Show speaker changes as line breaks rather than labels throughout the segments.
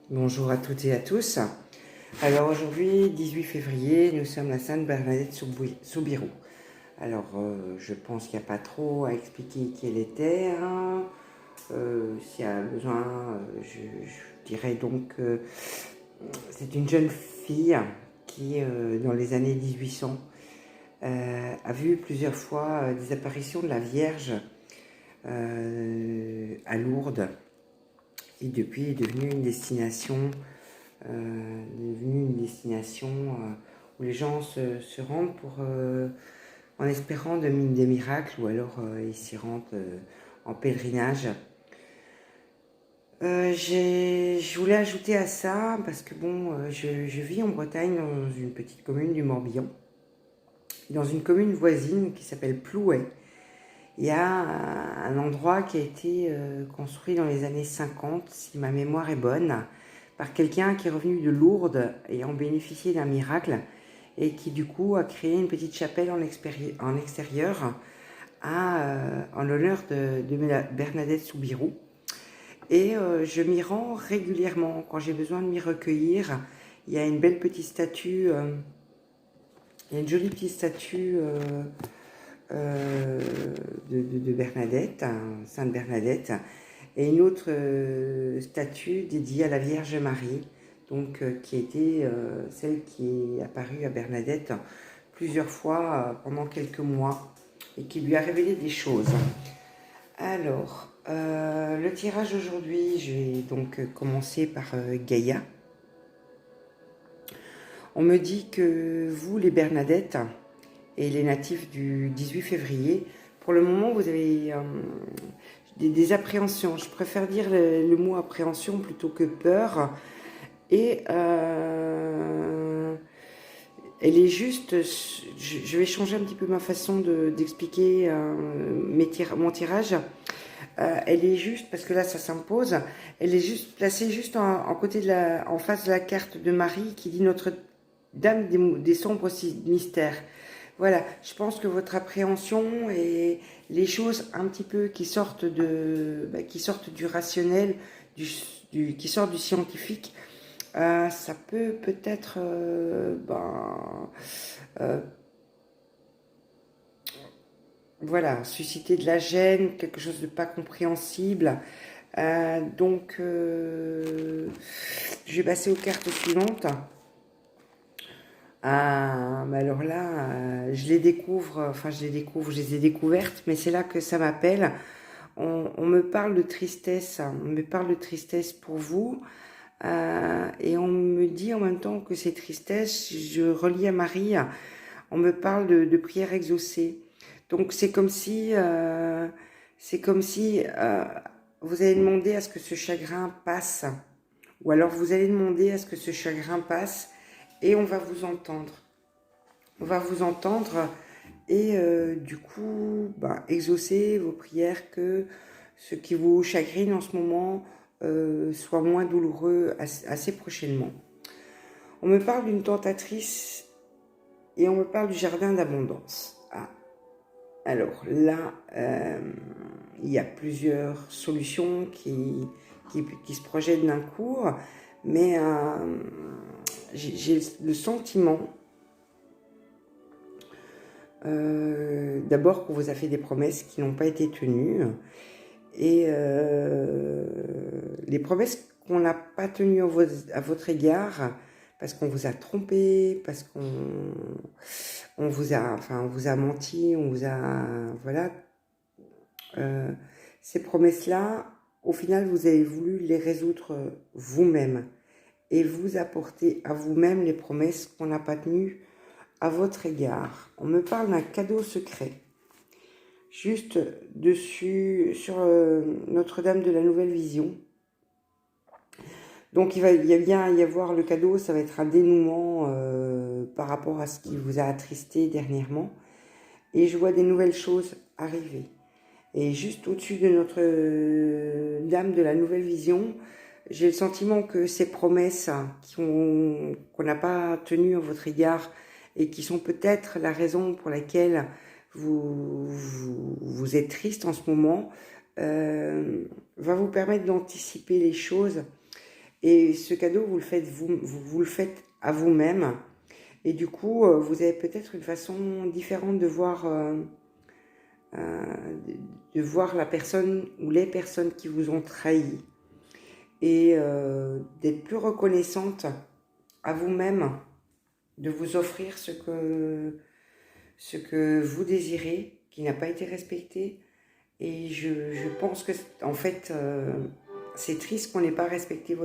Bonjour à toutes et à tous. Alors aujourd'hui, 18 février, nous sommes la Sainte Bernadette Soubirous. Alors je pense qu'il n'y a pas trop à expliquer qui elle était. S'il y a besoin, je dirais donc que c'est une jeune fille qui, dans les années 1800, a vu plusieurs fois des apparitions de la Vierge à Lourdes. Et depuis est devenue une destination où les gens se rendent en espérant des miracles, ou alors ils s'y rendent en pèlerinage. Je voulais ajouter à ça, parce que bon, je vis en Bretagne dans une petite commune du Morbihan, dans une commune voisine qui s'appelle Plouay. Il y a un endroit qui a été construit dans les années 50, si ma mémoire est bonne, par quelqu'un qui est revenu de Lourdes ayant bénéficié d'un miracle et qui du coup a créé une petite chapelle en extérieur en l'honneur de Bernadette Soubirous. Et je m'y rends régulièrement quand j'ai besoin de m'y recueillir. Il y a une belle petite statue, il y a une jolie petite statue de Bernadette, Sainte Bernadette, et une autre statue dédiée à la Vierge Marie, donc qui était celle qui est apparue à Bernadette plusieurs fois pendant quelques mois et qui lui a révélé des choses. Alors, le tirage aujourd'hui, je vais donc commencer par Gaïa. On me dit que vous, les Bernadettes, et les natifs du 18 février, pour le moment, vous avez des appréhensions. Je préfère dire le mot appréhension plutôt que peur. Et elle est juste, je vais changer un petit peu ma façon d'expliquer mon tirage. Elle est juste, parce que là ça s'impose, elle est juste placée juste en face de la carte de Marie qui dit Notre-Dame des sombres mystères. Voilà, je pense que votre appréhension et les choses un petit peu qui sortent du rationnel, qui sortent du scientifique, ça peut peut-être voilà, susciter de la gêne, quelque chose de pas compréhensible. Je vais passer aux cartes suivantes. Mais alors là, je les ai découvertes, mais c'est là que ça m'appelle. On me parle de tristesse, pour vous, et on me dit en même temps que ces tristesses, je relis à Marie, on me parle de prières exaucées. Donc c'est comme si, vous allez demander à ce que ce chagrin passe, ou alors vous allez demander à ce que ce chagrin passe, et on va vous entendre. On va vous entendre et du coup, exaucer vos prières, que ce qui vous chagrine en ce moment soit moins douloureux assez prochainement. On me parle d'une tentatrice et on me parle du jardin d'abondance. Alors là, il y a plusieurs solutions qui se projettent d'un coup, mais j'ai le sentiment d'abord qu'on vous a fait des promesses qui n'ont pas été tenues, et les promesses qu'on n'a pas tenues à votre égard parce qu'on vous a trompé, parce on vous a menti, voilà. Ces promesses-là, au final, vous avez voulu les résoudre vous-même et vous apporter à vous-même les promesses qu'on n'a pas tenues à votre égard. On me parle d'un cadeau secret. Juste dessus, sur Notre-Dame de la Nouvelle Vision. Donc il va bien y avoir le cadeau, ça va être un dénouement par rapport à ce qui vous a attristé dernièrement. Et je vois des nouvelles choses arriver. Et juste au-dessus de Notre-Dame de la Nouvelle Vision, j'ai le sentiment que ces promesses qu'on n'a pas tenues à votre égard et qui sont peut-être la raison pour laquelle vous êtes triste en ce moment, va vous permettre d'anticiper les choses Et ce cadeau, vous le faites, vous le faites à vous-même. Et du coup, vous avez peut-être une façon différente de voir la personne ou les personnes qui vous ont trahi. Et d'être plus reconnaissante à vous-même, de vous offrir ce que vous désirez, qui n'a pas été respecté. Et je pense que, en fait, c'est triste qu'on n'ait pas respecté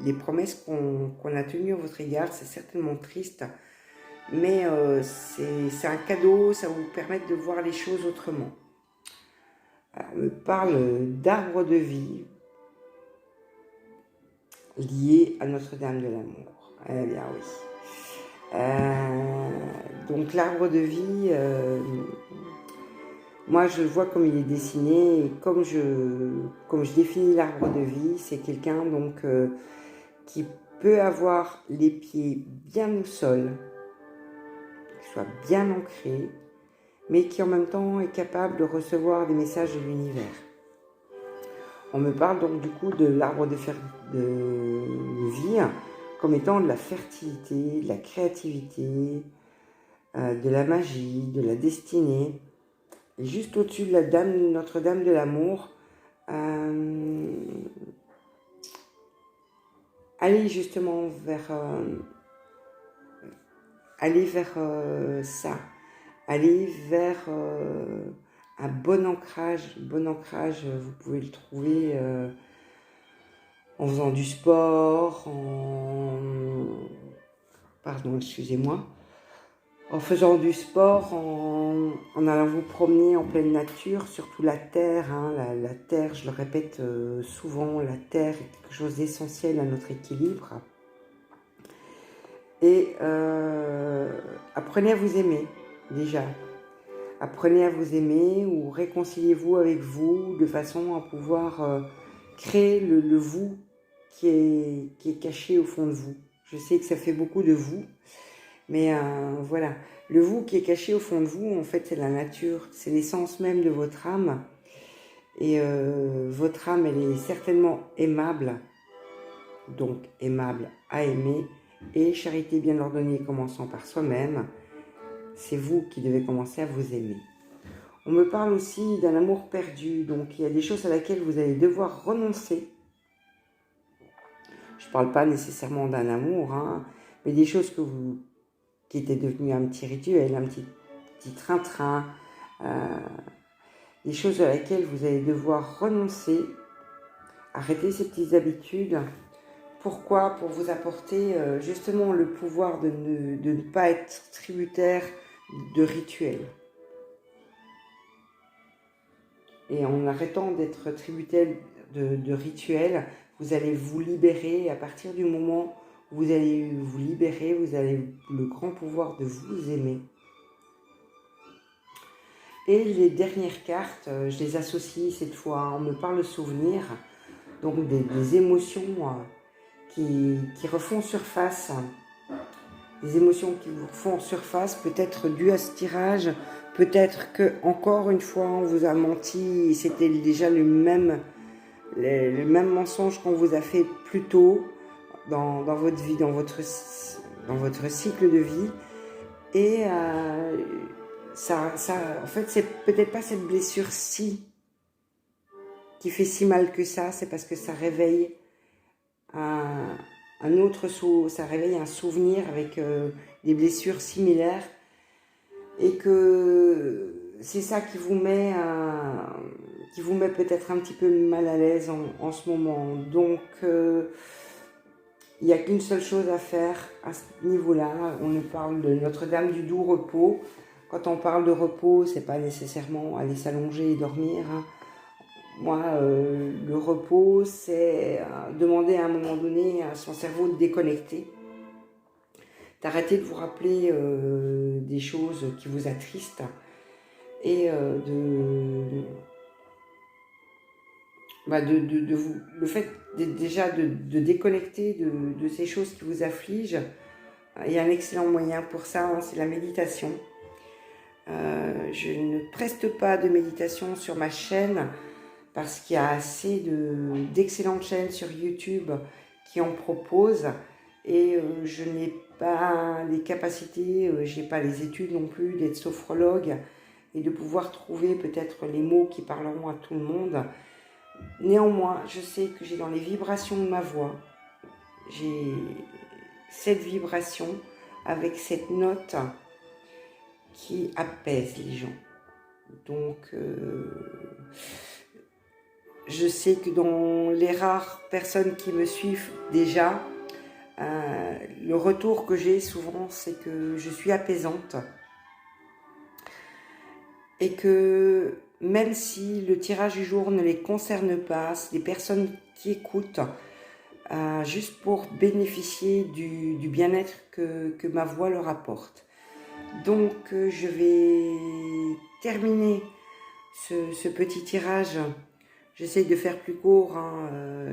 les promesses qu'on a tenues à votre égard. C'est certainement triste. Mais c'est un cadeau, ça va vous permettre de voir les choses autrement. On me parle d'arbre de vie lié à Notre-Dame de l'Amour. Eh bien oui. Donc l'arbre de vie, moi je le vois comme il est dessiné, et comme je définis l'arbre de vie, c'est quelqu'un donc qui peut avoir les pieds bien au sol, qui soit bien ancré, mais qui en même temps est capable de recevoir des messages de l'univers. On me parle donc du coup de l'arbre de vie comme étant de la fertilité, de la créativité, de la magie, de la destinée. Et juste au-dessus de Notre-Dame de l'Amour, allez justement vers ça. Allez vers un bon ancrage. Bon ancrage, vous pouvez le trouver en faisant du sport, pardon, excusez-moi, en faisant du sport, en allant vous promener en pleine nature, surtout la terre. Hein, la terre, je le répète souvent, la terre est quelque chose d'essentiel à notre équilibre. Et apprenez à vous aimer, déjà. Apprenez à vous aimer ou réconciliez-vous avec vous de façon à pouvoir créer le vous qui est caché au fond de vous. Je sais que ça fait beaucoup de vous, mais voilà. Le vous qui est caché au fond de vous, en fait, c'est la nature, c'est l'essence même de votre âme. Et votre âme, elle est certainement aimable, donc aimable à aimer, et charité bien ordonnée commençant par soi-même. C'est vous qui devez commencer à vous aimer. On me parle aussi d'un amour perdu, donc il y a des choses à laquelle vous allez devoir renoncer. Je ne parle pas nécessairement d'un amour, hein, mais des choses qui étaient devenues un petit rituel, un petit train-train, des choses à laquelle vous allez devoir renoncer, arrêter ces petites habitudes. Pourquoi? Pour vous apporter justement le pouvoir de ne pas être tributaire de rituels. Et en arrêtant d'être tributaire de rituels, vous allez vous libérer. À partir du moment où vous allez vous libérer, vous avez le grand pouvoir de vous aimer. Et les dernières cartes, je les associe cette fois, on me parle de souvenirs, donc des émotions qui refont surface. Des émotions qui vous refont surface, peut-être dues à ce tirage, peut-être que encore une fois on vous a menti et c'était déjà le même mensonge qu'on vous a fait plus tôt dans votre vie, dans votre cycle de vie. Et en fait, c'est peut-être pas cette blessure-ci qui fait si mal que ça, c'est parce que ça réveille ça réveille un souvenir avec des blessures similaires, et que c'est ça qui vous met peut-être un petit peu mal à l'aise en ce moment. Donc il n'y a qu'une seule chose à faire à ce niveau-là. On nous parle de Notre-Dame du doux repos. Quand on parle de repos, c'est pas nécessairement aller s'allonger et dormir, hein. Moi, le repos, c'est demander à un moment donné à son cerveau de déconnecter, d'arrêter de vous rappeler des choses qui vous attristent, et le fait déjà de déconnecter de ces choses qui vous affligent. Il y a un excellent moyen pour ça, hein, c'est la méditation. Je ne preste pas de méditation sur ma chaîne, parce qu'il y a assez d'excellentes chaînes sur YouTube qui en proposent et je n'ai pas les capacités, je n'ai pas les études non plus d'être sophrologue et de pouvoir trouver peut-être les mots qui parleront à tout le monde. Néanmoins, je sais que j'ai dans les vibrations de ma voix, j'ai cette vibration avec cette note qui apaise les gens. Donc, je sais que dans les rares personnes qui me suivent déjà, le retour que j'ai souvent, c'est que je suis apaisante. Et que même si le tirage du jour ne les concerne pas, c'est des personnes qui écoutent juste pour bénéficier du bien-être que ma voix leur apporte. Donc je vais terminer ce petit tirage. J'essaye de faire plus court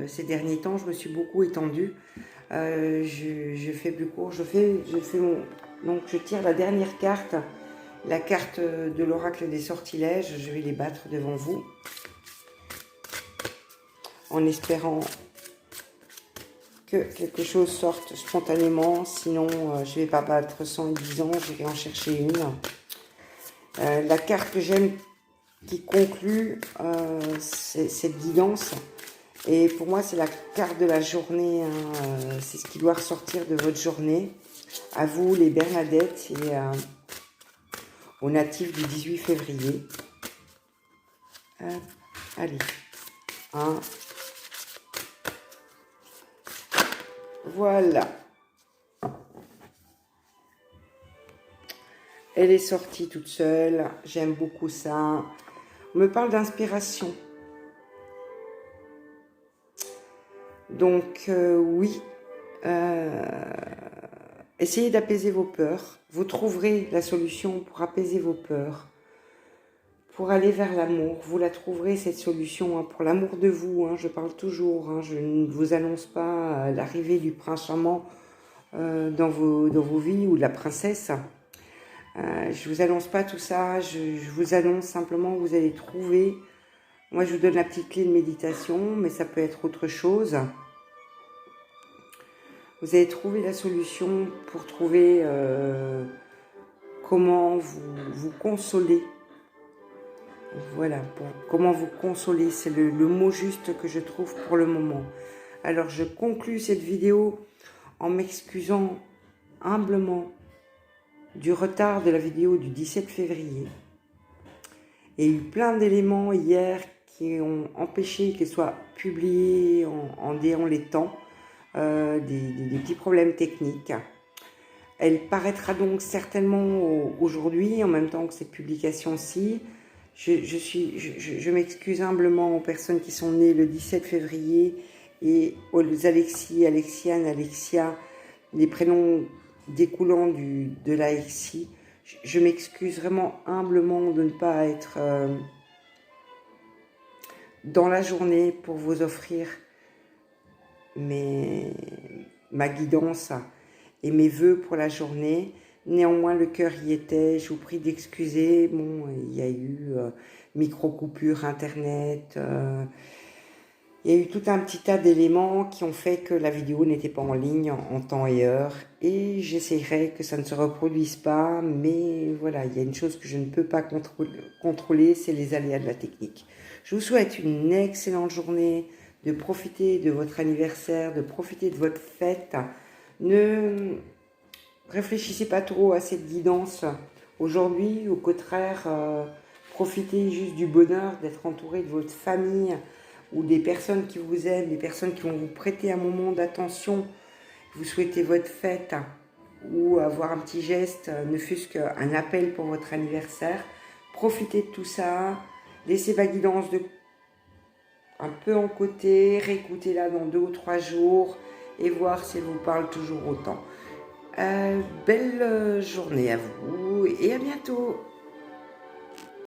ces derniers temps, je me suis beaucoup étendue. Je fais plus court, donc je tire la dernière carte. La carte de l'oracle des sortilèges, je vais les battre devant vous en espérant que quelque chose sorte spontanément, sinon je ne vais pas battre 110 ans, je vais en chercher une. La carte que j'aime qui conclut cette guidance, et pour moi c'est la carte de la journée, c'est ce qui doit ressortir de votre journée, à vous les Bernadettes et aux natifs du 18 février. Allez, voilà. Elle est sortie toute seule, j'aime beaucoup ça. On me parle d'inspiration. Donc, oui, essayez d'apaiser vos peurs. Vous trouverez la solution pour apaiser vos peurs, pour aller vers l'amour. Vous la trouverez, cette solution, pour l'amour de vous. Je parle toujours, je ne vous annonce pas l'arrivée du prince charmant dans vos vies ou de la princesse. Je ne vous annonce pas tout ça, je vous annonce simplement que vous allez trouver. Moi, je vous donne la petite clé de méditation, mais ça peut être autre chose. Vous allez trouver la solution pour trouver comment vous consoler. Voilà, comment vous consoler, c'est le mot juste que je trouve pour le moment. Alors, je conclus cette vidéo en m'excusant humblement du retard de la vidéo du 17 février. Il y a eu plein d'éléments hier qui ont empêché qu'elle soit publiée en déant les temps, des petits problèmes techniques. Elle paraîtra donc certainement aujourd'hui, en même temps que cette publication-ci. Je m'excuse humblement aux personnes qui sont nées le 17 février et aux Alexis, Alexiane, Alexia, les prénoms découlant de l'Alexis. Je m'excuse vraiment humblement de ne pas être dans la journée pour vous offrir ma guidance et mes vœux pour la journée. Néanmoins, le cœur y était. Je vous prie d'excuser. Bon, il y a eu micro-coupure Internet. Il y a eu tout un petit tas d'éléments qui ont fait que la vidéo n'était pas en ligne en temps et heure. Et j'essaierai que ça ne se reproduise pas. Mais voilà, il y a une chose que je ne peux pas contrôler, c'est les aléas de la technique. Je vous souhaite une excellente journée, de profiter de votre anniversaire, de profiter de votre fête. Ne réfléchissez pas trop à cette guidance aujourd'hui. Au contraire, profitez juste du bonheur d'être entouré de votre famille ou des personnes qui vous aiment, des personnes qui vont vous prêter un moment d'attention. Vous souhaitez votre fête ou avoir un petit geste, ne fût-ce qu'un appel pour votre anniversaire. Profitez de tout ça. Laissez ma guidance un peu en côté, réécoutez-la dans 2 ou 3 jours et voir si elle vous parle toujours autant. Belle journée à vous et à bientôt.